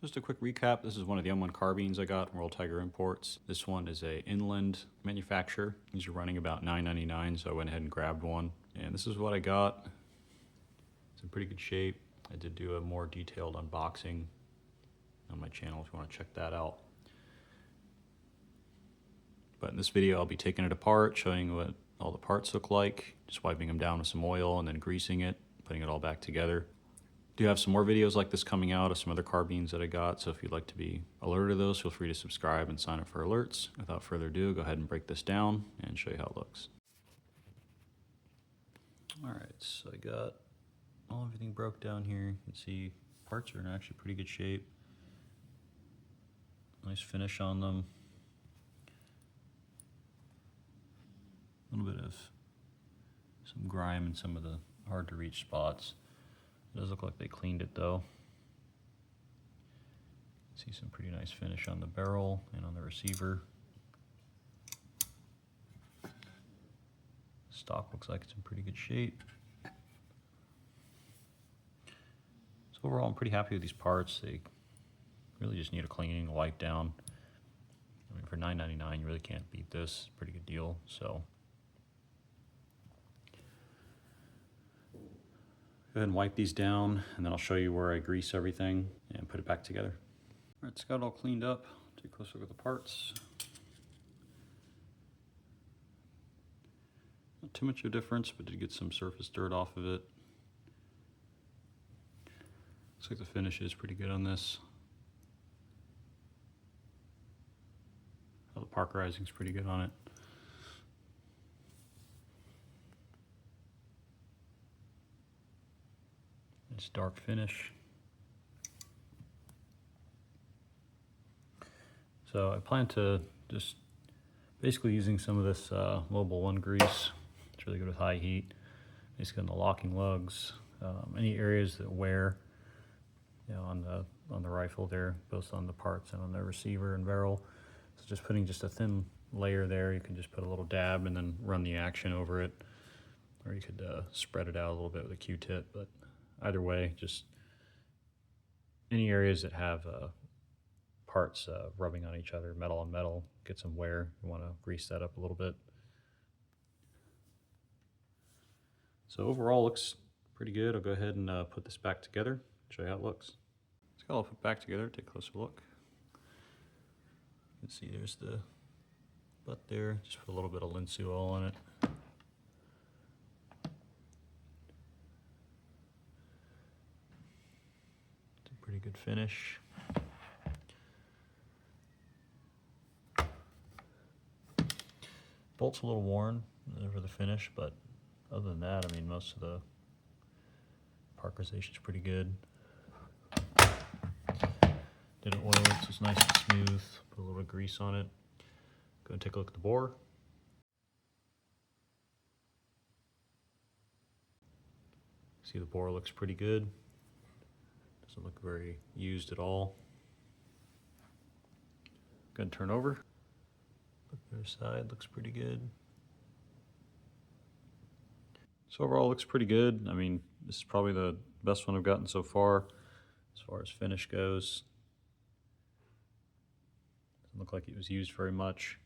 Just a quick recap, this is one of the M1 carbines I got from World Tiger Imports. This one is a inland manufacturer. These are running about $9.99, so I went ahead and grabbed one. And this is what I got. It's in pretty good shape. I did do a more detailed unboxing on my channel if you want to check that out. But in this video I'll be taking it apart, showing what all the parts look like, just wiping them down with some oil and then greasing it, putting it all back together. Do have some more videos like this coming out of some other carbines that I got, so if you'd like to be alerted to those, feel free to subscribe and sign up for alerts. Without further ado, go ahead and break this down and show you how it looks. Alright, so I got everything broke down here. You can see parts are in actually pretty good shape. Nice finish on them. A little bit of some grime in some of the hard to reach spots. It does look like they cleaned it though. See some pretty nice finish on the barrel and on the receiver. Stock looks like it's in pretty good shape. So overall I'm pretty happy with these parts. They really just need a cleaning, a wipe down. I mean, for $9.99 you really can't beat this. Pretty good deal. So go ahead and wipe these down, and then I'll show you where I grease everything and put it back together. All right, it's got it all cleaned up. Take a closer look at the parts. Not too much of a difference, but did get some surface dirt off of it. Looks like the finish is pretty good on this. The parkerizing is pretty good on it. It's dark finish. So I plan to just basically using some of this Mobile 1 grease. It's really good with high heat. Basically on the locking lugs, any areas that wear, you know, on the rifle there, both on the parts and on the receiver and barrel. So just putting just a thin layer there. You can just put a little dab and then run the action over it, or you could spread it out a little bit with a Q-tip. But either way, just any areas that have parts rubbing on each other, metal on metal, get some wear. You want to grease that up a little bit. So overall looks pretty good. I'll go ahead and put this back together, show you how it looks. It's got all put back together, take a closer look. You can see there's the butt there. Just put a little bit of linseed oil on it. Pretty good finish. Bolt's a little worn over the finish, but other than that, I mean, most of the parkerization is pretty good. Did it oil it so it's nice and smooth. Put a little bit of grease on it. Go and take a look at the bore. See, the bore looks pretty good. Doesn't look very used at all. Go ahead and turn over. Look at the other side, looks pretty good. So overall looks pretty good. I mean, this is probably the best one I've gotten so far as finish goes. Doesn't look like it was used very much.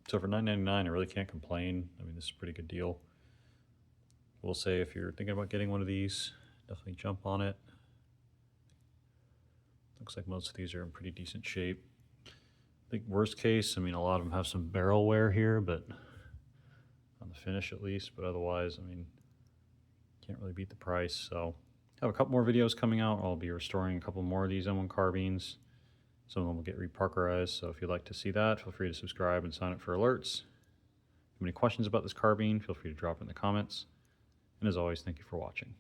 So for $9.99 I really can't complain. I mean, this is a pretty good deal. We'll say if you're thinking about getting one of these, definitely jump on it. Looks like most of these are in pretty decent shape. I think worst case, I mean, a lot of them have some barrel wear here, but on the finish at least, but otherwise, I mean, can't really beat the price. So I have a couple more videos coming out. I'll be restoring a couple more of these M1 carbines. Some of them will get reparkerized, so if you'd like to see that, feel free to subscribe and sign up for alerts. If you have any questions about this carbine, feel free to drop it in the comments. And as always, thank you for watching.